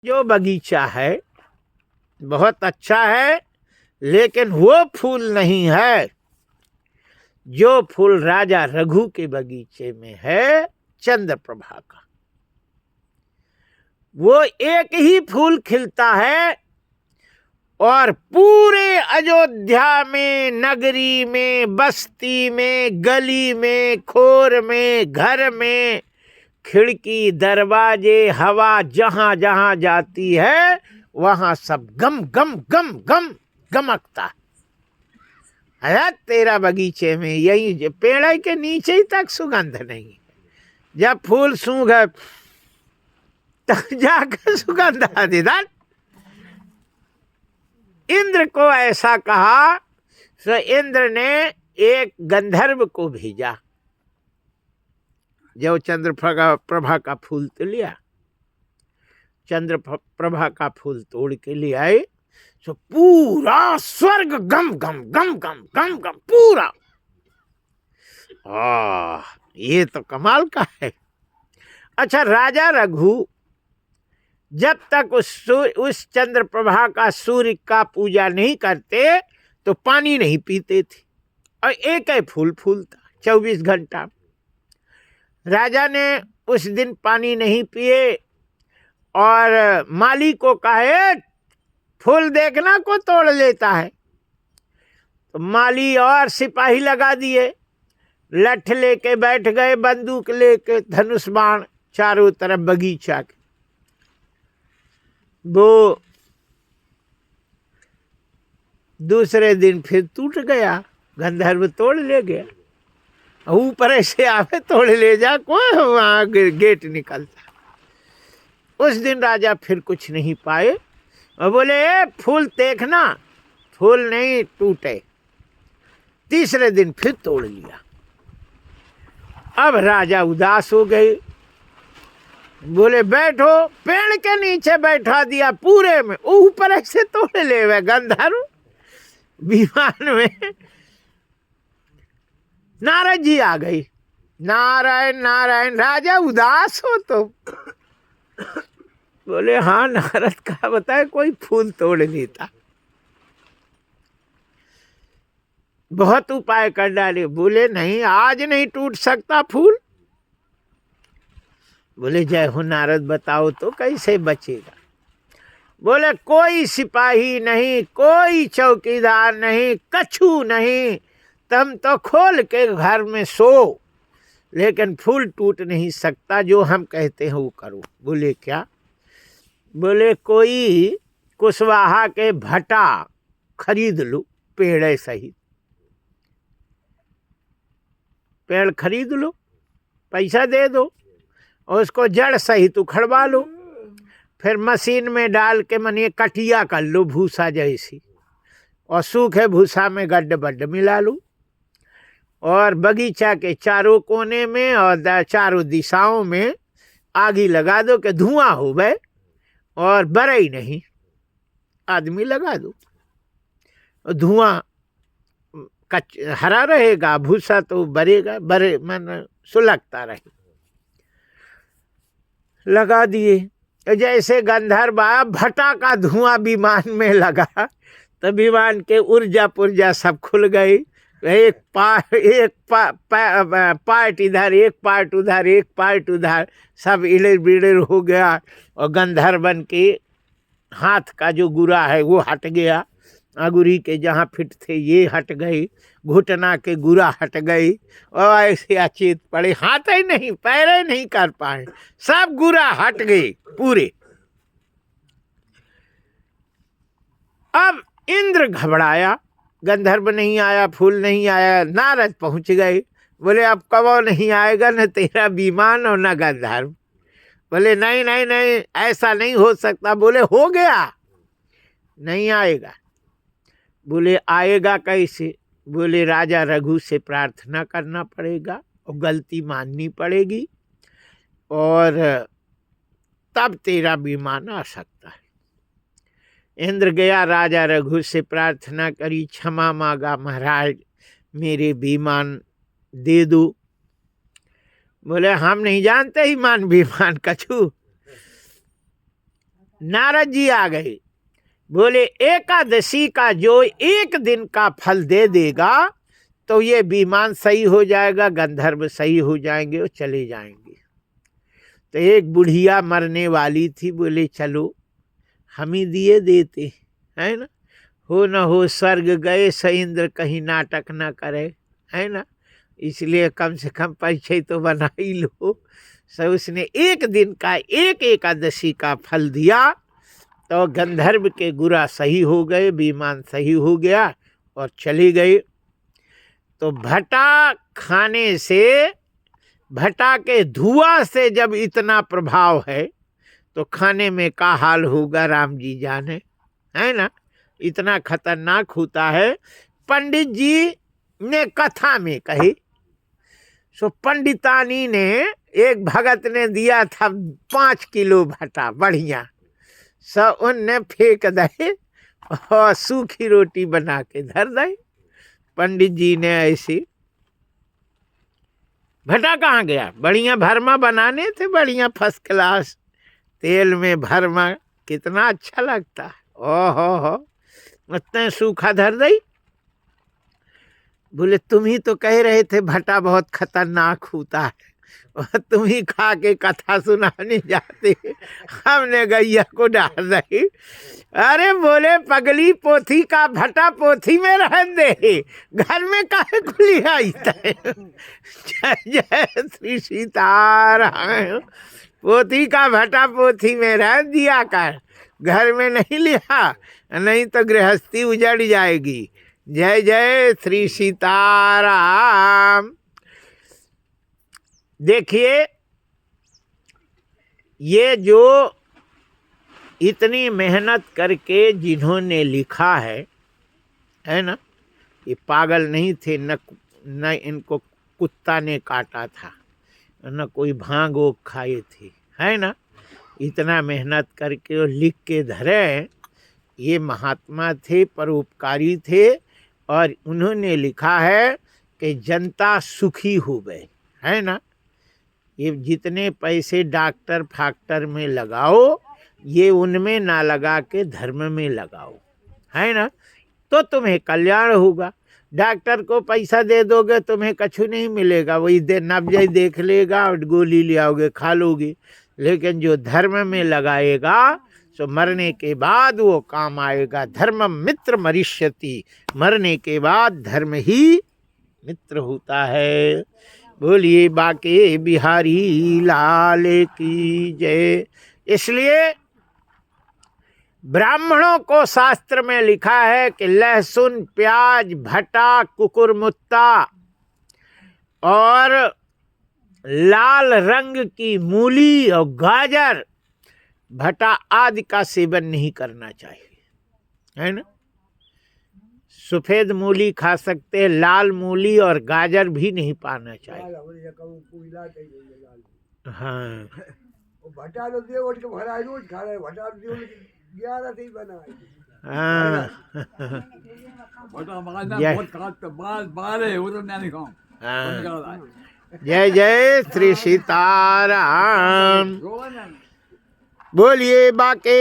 जो बगीचा है बहुत अच्छा है, लेकिन वो फूल नहीं है जो फूल राजा रघु के बगीचे में है, चंद्रप्रभा का। वो एक ही फूल खिलता है और पूरे अयोध्या में, नगरी में, बस्ती में, गली में, खोर में, घर में, खिड़की, दरवाजे, हवा जहां जहां जाती है वहां सब गम गम गम गम गमकता है। तेरा बगीचे में यही पेड़ के नीचे ही तक सुगंध नहीं, जब फूल सूंघ तब जाकर सुगंध आती। इंद्र को ऐसा कहा तो इंद्र ने एक गंधर्व को भेजा, जो चंद्र प्रभा का फूल तो लिया, चंद्र प्रभा का फूल तोड़ के ले आए, तो पूरा स्वर्ग गम गम गम गम गम गम पूरा। ये तो कमाल का है। अच्छा, राजा रघु जब तक उस चंद्र प्रभा का, सूर्य का पूजा नहीं करते तो पानी नहीं पीते थे, और एक ही फूल फूलता 24 घंटा। राजा ने उस दिन पानी नहीं पिए और माली को कहे फूल देखना को तोड़ लेता है। तो माली और सिपाही लगा दिए, लठ लेके बैठ गए, बंदूक लेके, धनुष बाण चारों तरफ बगीचा के। वो दूसरे दिन फिर टूट गया, गंधर्व तोड़ ले गया। ऊपर ऐसे आवे तोड़ ले जा, कोई वहां गेट निकलता। उस दिन राजा फिर कुछ नहीं पाए और बोले फूल देखना, फूल नहीं टूटे। तीसरे दिन फिर तोड़ लिया। अब राजा उदास हो गए, बोले बैठो, पेड़ के नीचे बैठा दिया पूरे में, ऊपर ऐसे तोड़ ले हुए गंधर्व। विमान में नारद जी आ गई, नारायण नारायण। राजा उदास हो तो बोले हाँ नारद का बताए, कोई फूल तोड़ लेता। बहुत उपाय कर डाले, बोले नहीं आज नहीं टूट सकता फूल। बोले जय हो नारद, बताओ तो कैसे बचेगा। बोले कोई सिपाही नहीं, कोई चौकीदार नहीं, कछु नहीं, तुम तो खोल के घर में सो, लेकिन फूल टूट नहीं सकता, जो हम कहते हैं वो करो। बोले क्या? बोले कोई कुशवाहा के भटा खरीद लो, पेड़ सहित पेड़ खरीद लो, पैसा दे दो, और उसको जड़ सहित उखड़वा लो, फिर मशीन में डाल के मनिए कटिया कर लो भूसा जैसी, और सूखे भूसा में गड्ढ बड्ढ मिला लो, और बगीचा के चारों कोने में और चारों दिशाओं में आगी लगा दो कि धुआं हो गए, और बरे ही नहीं, आदमी लगा दो, धुआं हरा रहेगा, भूसा तो बरेगा, बरे मन सुलगता रहे। लगा दिए। जैसे गंधर्व भटा का धुआं विमान में लगा तो विमान के ऊर्जा पुर्जा सब खुल गई। एक पार्ट इधर, एक पार्ट उधर, एक पार्ट उधर, सब इड़र बिड़र हो गया। और गंधर्वन के हाथ का जो गुरा है वो हट गया, अगुरी के जहाँ फिट थे ये हट गई, घुटना के गुरा हट गई, और ऐसे अचेत पड़े, हाथ ही नहीं पैर ही नहीं कर पाए, सब गुरा हट गए पूरे। अब इंद्र घबराया, गंधर्व नहीं आया, फूल नहीं आया, नारद पहुंच गए। बोले अब कबो नहीं आएगा, न तेरा विमान और न गंधर्व। बोले नहीं नहीं नहीं, ऐसा नहीं हो सकता। बोले हो गया, नहीं आएगा। बोले आएगा कैसे? बोले राजा रघु से प्रार्थना करना पड़ेगा और गलती माननी पड़ेगी, और तब तेरा विमान आ सकता है। इंद्र गया, राजा रघु से प्रार्थना करी, क्षमा मांगा, महाराज मेरे विमान दे दो। बोले हम नहीं जानते ईमान विमान कछु, नारद जी आ गए, बोले एकादशी का जो एक दिन का फल दे देगा तो ये विमान सही हो जाएगा, गंधर्व सही हो जाएंगे और चले जाएंगे। तो एक बुढ़िया मरने वाली थी, बोले चलो हम ही दिए देते, है ना, हो न हो स्वर्ग गए सइंद्र कहीं नाटक ना करे, है ना, इसलिए कम से कम परिचय तो बना ही लो। सो उसने एक दिन का एक एकादशी का फल दिया तो गंधर्व के गुरा सही हो गए, विमान सही हो गया और चले गए। तो भटा खाने से, भटा के धुआं से जब इतना प्रभाव है तो खाने में का हाल होगा राम जी जाने, है ना, इतना खतरनाक होता है। पंडित जी ने कथा में कही, सो पंडितानी ने, एक भगत ने दिया था 5 किलो भटा बढ़िया, सब उनने फेंक दे और सूखी रोटी बना के धर दे। पंडित जी ने ऐसी, भटा कहाँ गया, बढ़िया भरमा बनाने थे, बढ़िया फर्स्ट क्लास तेल में भरमा, कितना अच्छा लगता है, ओहो उतने सूखा धर दई। बोले तुम ही तो कह रहे थे भटा बहुत खतरनाक होता है, और तुम ही खा के कथा सुनाने जाते, हमने गैया को डाल दी। अरे बोले पगली पोथी का भटा पोथी में रह दे, घर में काहे को लिया है। जय जय श्री सीताराम। पोथी का भटा पोथी में रह दिया कर, घर में नहीं लिया, नहीं तो गृहस्थी उजड़ जाएगी। जय जय श्री सीताराम। देखिए ये जो इतनी मेहनत करके जिन्होंने लिखा है ना, ये पागल नहीं थे, न इनको कुत्ता ने काटा था, न कोई भांग वो खाए थे, है ना, इतना मेहनत करके और लिख के धरे। ये महात्मा थे, परोपकारी थे, और उन्होंने लिखा है कि जनता सुखी हो गए, है ना। ये जितने पैसे डॉक्टर फैक्टर में लगाओ, ये उनमें ना लगा के धर्म में लगाओ, है ना, तो तुम्हें कल्याण होगा। डॉक्टर को पैसा दे दोगे तुम्हें कछु नहीं मिलेगा, वही नब्ज देख लेगा और गोली ले आओगे खा लोगे। लेकिन जो धर्म में लगाएगा तो मरने के बाद वो काम आएगा। धर्म मित्र मरिष्यति, मरने के बाद धर्म ही मित्र होता है। बोलिए बाके बिहारी लाल की जय। इसलिए ब्राह्मणों को शास्त्र में लिखा है कि लहसुन, प्याज, भटा, कुकुरमुत्ता और लाल रंग की मूली और गाजर, भटा आदि का सेवन नहीं करना चाहिए, है ना। सफेद मूली खा सकते, लाल मूली और गाजर भी नहीं पाना चाहिए। हाँ भटा तो दे उठ के भरा रोज खा रहे, भटा दे 11 से ही बना है। हाँ भटा मगाना बहुत खात तो बाल है वो तो नहीं खाऊं। जय जय श्री सीताराम। बोलिए बाके